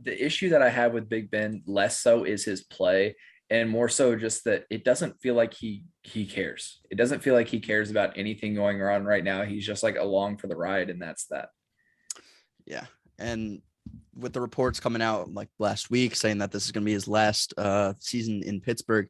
the issue that I have with Big Ben less so is his play, and more so just that it doesn't feel like he cares. It doesn't feel like he cares about anything going on right now. He's just like along for the ride, and that's that. Yeah. And with the reports coming out like last week saying that this is going to be his last season in Pittsburgh,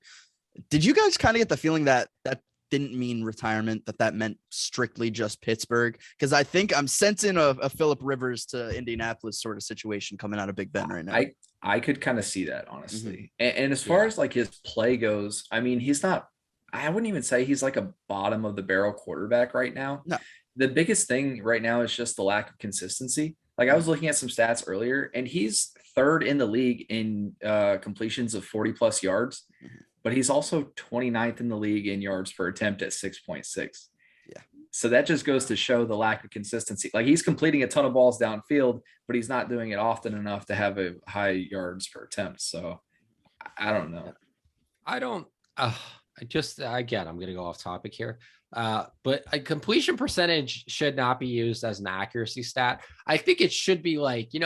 did you guys kind of get the feeling that that didn't mean retirement, that meant strictly just Pittsburgh? Because I think I'm sensing a Phillip Rivers to Indianapolis sort of situation coming out of Big Ben right now. I could kind of see that, honestly. And as far as like his play goes, I mean, he's not, I wouldn't even say he's like a bottom of the barrel quarterback right now. No. The biggest thing right now is just the lack of consistency. Like I was looking at some stats earlier, and he's third in the league in completions of 40 plus yards, but he's also 29th in the league in yards per attempt at 6.6. Yeah. So that just goes to show the lack of consistency. Like he's completing a ton of balls downfield, but he's not doing it often enough to have a high yards per attempt. So I don't know. Again, I'm going to go off topic here. But a completion percentage should not be used as an accuracy stat. I think it should be like, you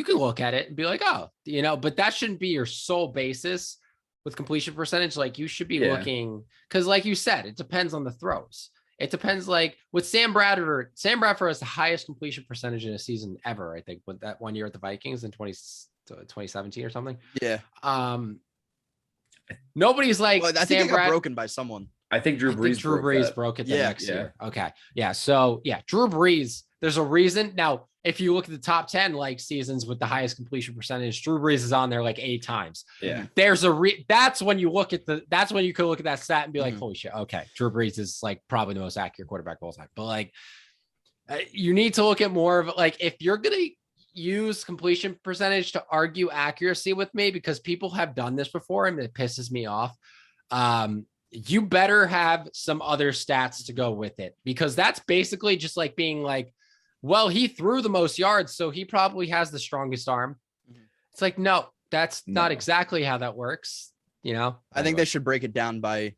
can look at it and be like, oh, but that shouldn't be your sole basis with completion percentage. Like you should be looking, because like you said, it depends on the throws. It depends, like with Sam Bradford has the highest completion percentage in a season ever, I think, with that 1 year at the Vikings in 2017 or something. Yeah. Nobody's like, I think it got broken by someone. I think Drew Brees broke it the next year. Okay. Yeah. So yeah, Drew Brees, there's a reason. Now, if you look at the top 10 like seasons with the highest completion percentage, Drew Brees is on there like 8 times. Yeah. There's that's when you could look at that stat and be like, holy shit. Okay. Drew Brees is like probably the most accurate quarterback of all time. But like, you need to look at more of like, if you're going to use completion percentage to argue accuracy with me, because people have done this before and it pisses me off. You better have some other stats to go with it, because that's basically just like being like, well, he threw the most yards, so he probably has the strongest arm. It's like, no, that's not exactly how that works. I think they should break it down by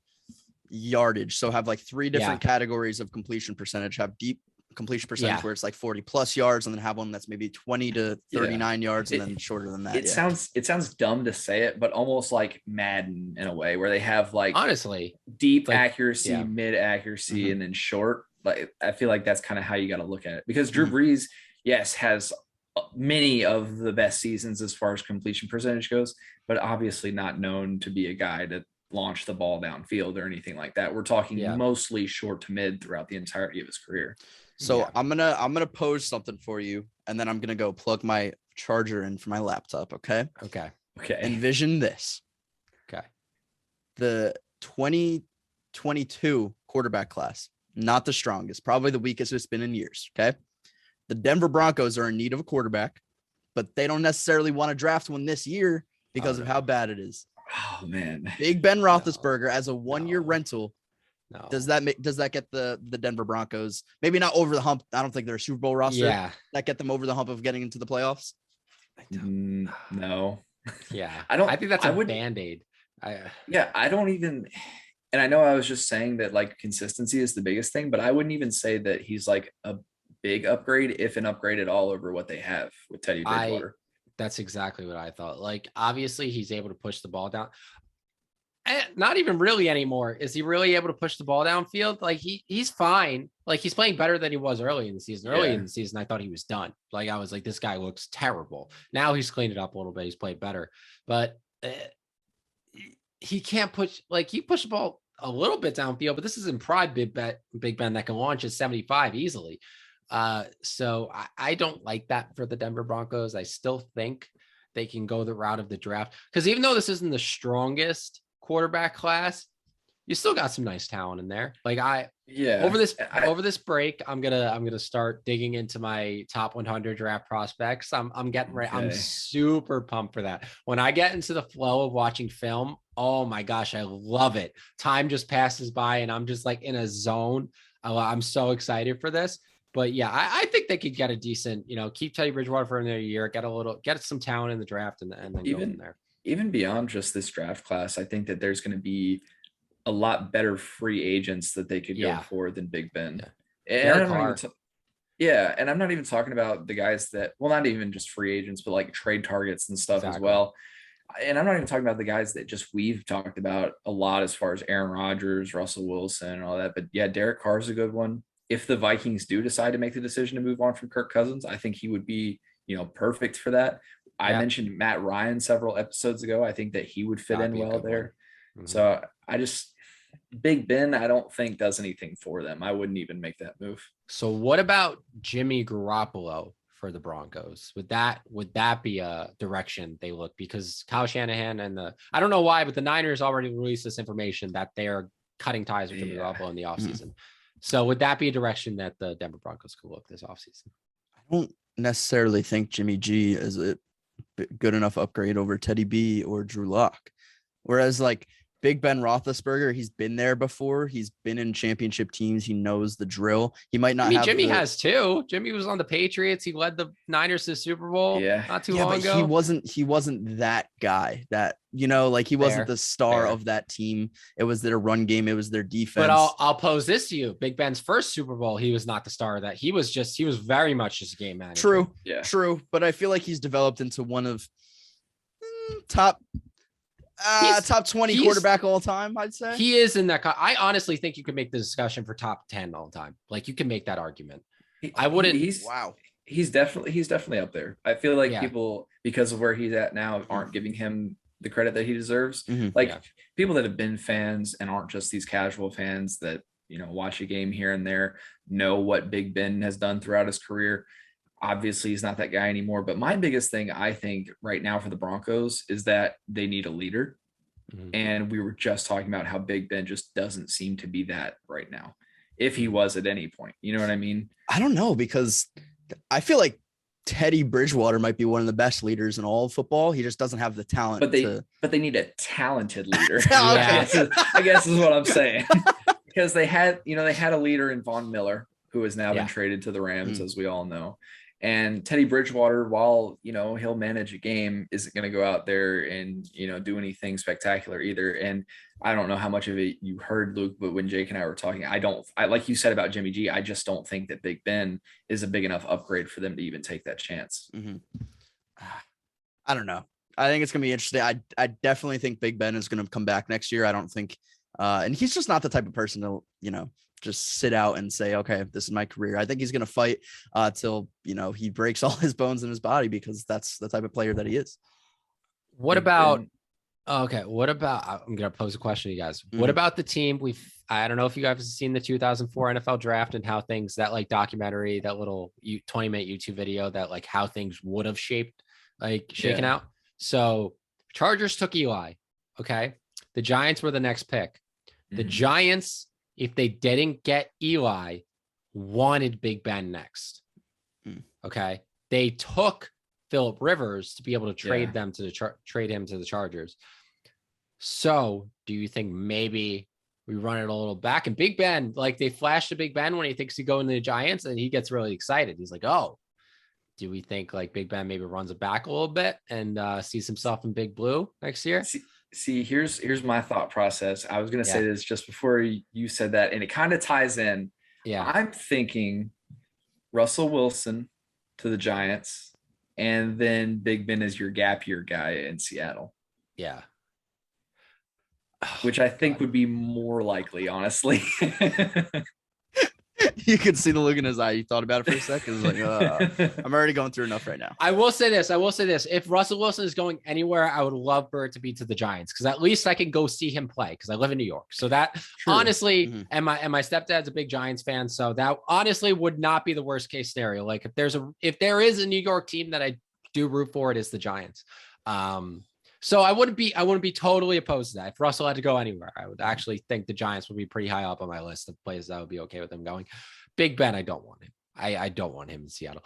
yardage. So have like 3 different categories of completion percentage, have deep completion percentage where it's like 40 plus yards, and then have one that's maybe 20 to 39 yards, and then shorter than that. It sounds dumb to say it, but almost like Madden in a way, where they have like honestly deep accuracy, mid accuracy, and then short. Like I feel like that's kind of how you got to look at it, because Drew Brees, yes, has many of the best seasons as far as completion percentage goes, but obviously not known to be a guy to launch the ball downfield or anything like that. We're talking mostly short to mid throughout the entirety of his career. So I'm gonna pose something for you, and then I'm gonna go plug my charger in for my laptop. Okay. Envision this. Okay. The 2022 quarterback class, not the strongest, probably the weakest it's been in years. Okay. The Denver Broncos are in need of a quarterback, but they don't necessarily want to draft one this year because of how bad it is. Oh man. Big Ben Roethlisberger as a 1-year rental. No. Does that get the Denver Broncos maybe not over the hump? I don't think they're a Super Bowl roster. Yeah. That get them over the hump of getting into the playoffs? No. Yeah. I think that's a Band-Aid. I don't even, and I know I was just saying that like consistency is the biggest thing, but I wouldn't even say that he's like a big upgrade, if an upgrade at all, over what they have with Teddy Bridgewater. That's exactly what I thought. Like, obviously he's able to push the ball down. Not even really anymore. Is he really able to push the ball downfield? Like he's fine. Like he's playing better than he was early in the season. Early in the season, I thought he was done. Like I was like, this guy looks terrible. Now he's cleaned it up a little bit. He's played better, but he can't push. Like he pushed the ball a little bit downfield, but this is in pride Big Ben that can launch at 75 easily. So I don't like that for the Denver Broncos. I still think they can go the route of the draft, because even though this isn't the strongest quarterback class, you still got some nice talent in there. Like over this break, I'm gonna start digging into my top 100 draft prospects. I'm getting ready. I'm super pumped for that. When I get into the flow of watching film, oh my gosh, I love it. Time just passes by and I'm just like in a zone. I'm so excited for this. But yeah, I think they could get a decent, keep Teddy Bridgewater for another year, get some talent in the draft, and then go in there. Even beyond just this draft class, I think that there's going to be a lot better free agents that they could go for than Big Ben. Yeah. Yeah, and I'm not even talking about the guys that, well, not even just free agents, but like trade targets and stuff as well. And I'm not even talking about the guys that just we've talked about a lot as far as Aaron Rodgers, Russell Wilson, and all that. But yeah, Derek Carr is a good one. If the Vikings do decide to make the decision to move on from Kirk Cousins, I think he would be, perfect for that. I mentioned Matt Ryan several episodes ago. I think that he would fit in well there. Mm-hmm. So Big Ben, I don't think does anything for them. I wouldn't even make that move. So what about Jimmy Garoppolo for the Broncos? Would that be a direction they look? Because Kyle Shanahan and I don't know why, but the Niners already released this information that they are cutting ties with Jimmy Garoppolo in the offseason. So would that be a direction that the Denver Broncos could look this offseason? I don't necessarily think Jimmy G is a good enough upgrade over Teddy B or Drew Lock. Whereas like Big Ben Roethlisberger, he's been there before. He's been in championship teams. He knows the drill. He might not have Jimmy has too. Jimmy was on the Patriots. He led the Niners to the Super Bowl not too long ago. He wasn't that guy that, like he wasn't the star of that team. It was their run game. It was their defense. But I'll pose this to you. Big Ben's first Super Bowl, he was not the star of that. He was very much just a game manager. True. Yeah. True. But I feel like he's developed into one of top 20 quarterback all time, I'd say. He is in that. I honestly think you could make the discussion for top 10 all time. Like you can make that argument. I wouldn't. He's definitely up there. I feel like people, because of where he's at now, aren't giving him the credit that he deserves. Mm-hmm. People that have been fans and aren't just these casual fans that, watch a game here and there, know what Big Ben has done throughout his career. Obviously, he's not that guy anymore. But my biggest thing, I think, right now for the Broncos is that they need a leader. Mm-hmm. And we were just talking about how Big Ben just doesn't seem to be that right now, if he was at any point. You know what I mean? I don't know, because I feel like Teddy Bridgewater might be one of the best leaders in all of football. He just doesn't have the talent. But they need a talented leader. I guess is what I'm saying. Because they had a leader in Von Miller, who has now been traded to the Rams, as we all know. And Teddy Bridgewater, while, he'll manage a game, isn't going to go out there and, do anything spectacular either. And I don't know how much of it you heard, Luke, but when Jake and I were talking, I like you said about Jimmy G, I just don't think that Big Ben is a big enough upgrade for them to even take that chance. Mm-hmm. I don't know. I think it's going to be interesting. I definitely think Big Ben is going to come back next year. I don't think, and he's just not the type of person to, just sit out and say, okay, this is my career. I think he's going to fight till, he breaks all his bones in his body, because that's the type of player that he is. I'm going to pose a question to you guys. Mm-hmm. What about the team? I don't know if you guys have seen the 2004 NFL draft and how things, that like documentary, that little 20-minute YouTube video that like how things would have shaken out. So Chargers took Eli. Okay. The Giants were the next pick. Mm-hmm. The Giants, if they didn't get Eli, wanted Big Ben next. Okay. They took Phillip Rivers to be able to trade them to trade him to the Chargers. So do you think maybe we run it a little back, and Big Ben, like they flashed to Big Ben when he thinks he's going to the Giants, and he gets really excited. He's like, oh, do we think like Big Ben maybe runs it back a little bit and sees himself in Big Blue next year? See, here's my thought process. I was going to say this just before you said that, and it kind of ties in. Yeah. I'm thinking Russell Wilson to the Giants, and then Big Ben is your gap year guy in Seattle. Yeah. Which I think would be more likely, honestly. You could see the look in his eye. You thought about it for a second. It's like, I'm already going through enough right now. I will say this. If Russell Wilson is going anywhere, I would love for it to be to the Giants, because at least I can go see him play, because I live in New York. So that honestly, and my stepdad's a big Giants fan. So that honestly would not be the worst case scenario. Like if there is a New York team that I do root for, it is the Giants. So I wouldn't be totally opposed to that. If Russell had to go anywhere, I would actually think the Giants would be pretty high up on my list of places that would be okay with him going. Big Ben, I don't want him. I don't want him in Seattle.